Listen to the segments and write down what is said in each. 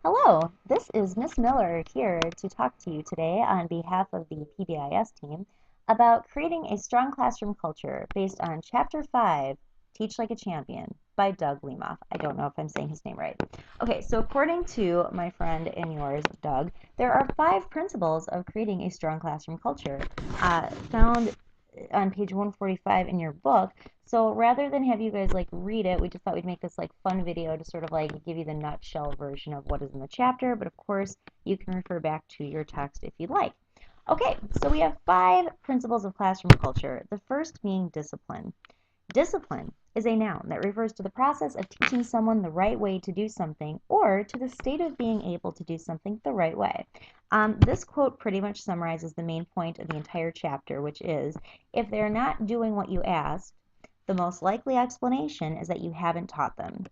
Hello, this is Miss Miller here to talk to you today on behalf of the PBIS team about creating a strong classroom culture based on Chapter 5, Teach Like a Champion by Doug Lemoff. I don't know if I'm saying his name right. Okay, so according to my friend and yours, Doug, there are 5 principles of creating a strong classroom culture found on page 145 in your book. So rather than have you guys like read it, we just thought we'd make this like fun video to sort of like give you the nutshell version of what is in the chapter, but of course you can refer back to your text if you'd like. Okay, so we have 5 principles of classroom culture. The first being discipline. Discipline is a noun that refers to the process of teaching someone the right way to do something or to the state of being able to do something the right way. This quote pretty much summarizes the main point of the entire chapter, which is, if they're not doing what you asked, the most likely explanation is that you haven't taught them.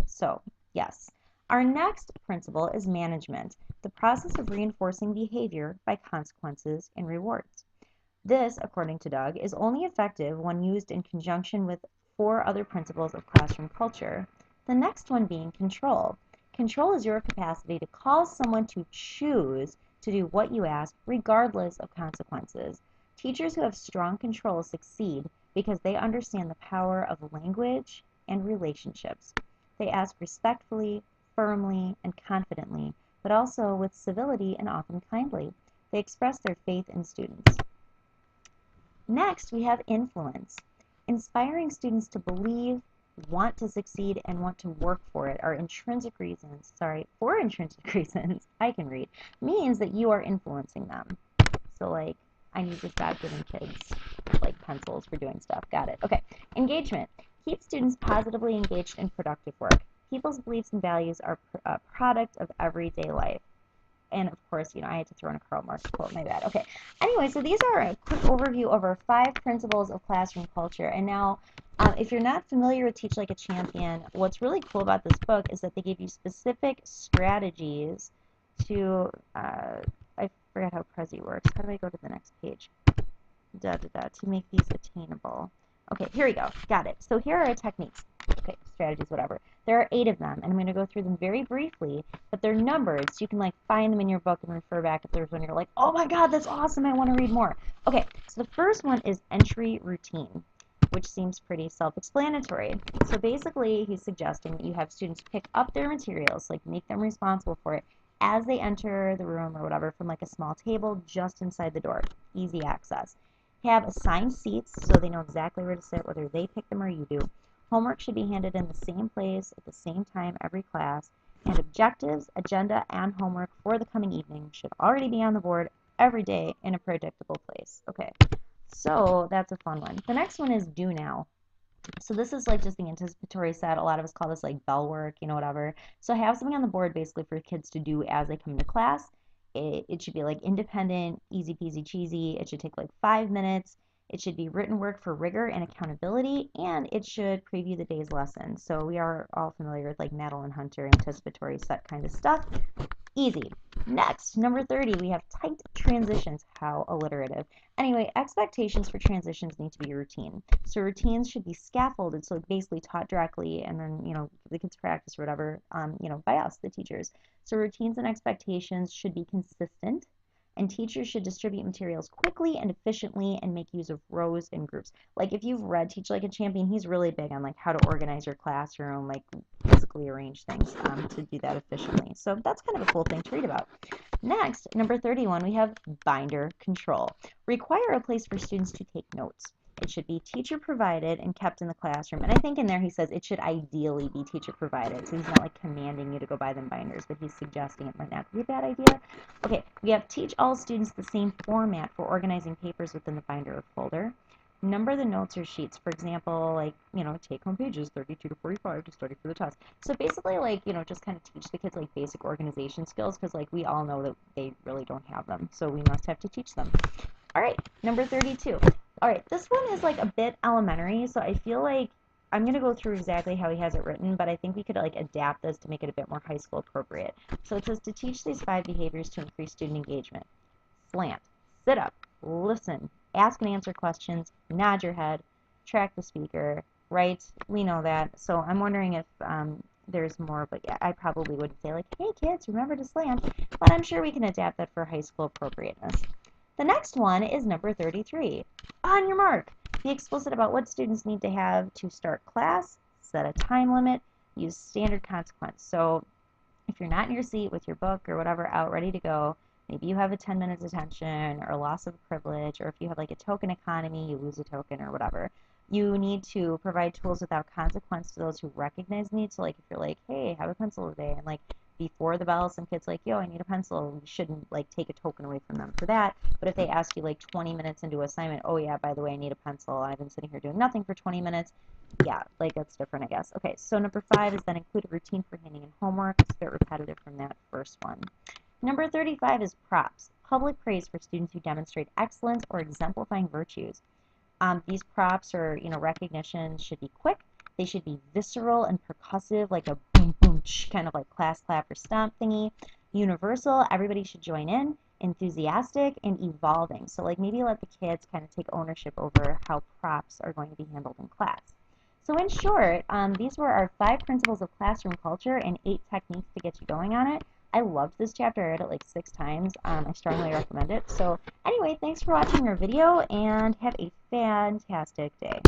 So, yes. Our next principle is management, the process of reinforcing behavior by consequences and rewards. This, according to Doug, is only effective when used in conjunction with 4 other principles of classroom culture. The next one being control. Control is your capacity to cause someone to choose to do what you ask regardless of consequences. Teachers who have strong control succeed because they understand the power of language and relationships. They ask respectfully, firmly, and confidently, but also with civility and often kindly. They express their faith in students. Next, we have influence. Inspiring students to believe, want to succeed, and want to work for it are intrinsic reasons, for intrinsic reasons, I can read, means that you are influencing them. So like, I need to stop giving kids like pencils for doing stuff. Got it. Okay. Engagement. Keep students positively engaged in productive work. People's beliefs and values are a product of everyday life. And of course, I had to throw in a Karl Marx quote, my bad. Okay. Anyway, so these are a quick overview of our 5 principles of classroom culture. And now, if you're not familiar with Teach Like a Champion, what's really cool about this book is that they give you specific strategies to, I forgot how Prezi works. How do I go to the next page? To make these attainable. Okay, here we go. Got it. So here are our techniques. Okay, strategies, whatever. There are 8 of them, and I'm going to go through them very briefly, but they're numbered, so you can like find them in your book and refer back if there's one you're like, oh my god, that's awesome, I want to read more. Okay, so the first one is entry routine, which seems pretty self-explanatory. So basically, he's suggesting that you have students pick up their materials, like make them responsible for it, as they enter the room or whatever from like a small table just inside the door. Easy access. Have assigned seats so they know exactly where to sit, whether they pick them or you do. Homework should be handed in the same place at the same time every class, and objectives, agenda, and homework for the coming evening should already be on the board every day in a predictable place. Okay, so that's a fun one. The next one is do now. So this is like just the anticipatory set. A lot of us call this like bell work, whatever. So have something on the board basically for kids to do as they come into class. It should be like independent, easy peasy cheesy. It should take like 5 minutes. It should be written work for rigor and accountability, and it should preview the day's lesson. So we are all familiar with like Madeline Hunter, anticipatory set kind of stuff. Easy. Next, number 30, we have tight transitions. How alliterative. Anyway, expectations for transitions need to be routine. So routines should be scaffolded, so basically taught directly, and then, the kids practice or whatever, by us, the teachers. So routines and expectations should be consistent, and teachers should distribute materials quickly and efficiently and make use of rows and groups. Like if you've read Teach Like a Champion, he's really big on like how to organize your classroom, like physically arrange things to do that efficiently. So that's kind of a cool thing to read about. Next, number 31, we have binder control. Require a place for students to take notes. It should be teacher provided and kept in the classroom. And I think in there he says it should ideally be teacher provided. So he's not like commanding you to go buy them binders, but he's suggesting it might not be a bad idea. Okay, we have teach all students the same format for organizing papers within the binder or folder. Number the notes or sheets. For example, like, take home pages 32 to 45 to study for the test. So basically, like, just kind of teach the kids like basic organization skills, because like we all know that they really don't have them. So we must have to teach them. All right, number 32. All right, this one is like a bit elementary, so I feel like I'm going to go through exactly how he has it written, but I think we could like adapt this to make it a bit more high school appropriate. So it says to teach these 5 behaviors to increase student engagement. Slant, sit up, listen, ask and answer questions, nod your head, track the speaker, right? We know that. So I'm wondering if there's more, but yeah, I probably wouldn't say like, hey kids, remember to slant, but I'm sure we can adapt that for high school appropriateness. The next one is number 33. On your mark. Be explicit about what students need to have to start class, set a time limit, use standard consequence. So if you're not in your seat with your book or whatever out ready to go, maybe you have a 10 minutes detention or loss of privilege, or if you have like a token economy, you lose a token or whatever. You need to provide tools without consequence to those who recognize need. So like if you're like, hey, have a pencil today, and like before the bell, some kid's like, yo, I need a pencil, you shouldn't like take a token away from them for that. But if they ask you like 20 minutes into assignment, oh yeah, by the way, I need a pencil, I've been sitting here doing nothing for 20 minutes, yeah, like that's different, I guess. Okay, so number 5 is then include a routine for handing in homework. It's a bit repetitive from that first one. Number 35 is props. Public praise for students who demonstrate excellence or exemplifying virtues. These props or recognitions should be quick. They should be visceral and percussive, like a boom boom kind of like class clap or stomp thingy. Universal, everybody should join in. Enthusiastic and evolving. So like maybe let the kids kind of take ownership over how props are going to be handled in class. So in short, these were our 5 principles of classroom culture and 8 techniques to get you going on it. I loved this chapter. I read it like 6 times. I strongly recommend it. So anyway, thanks for watching our video and have a fantastic day.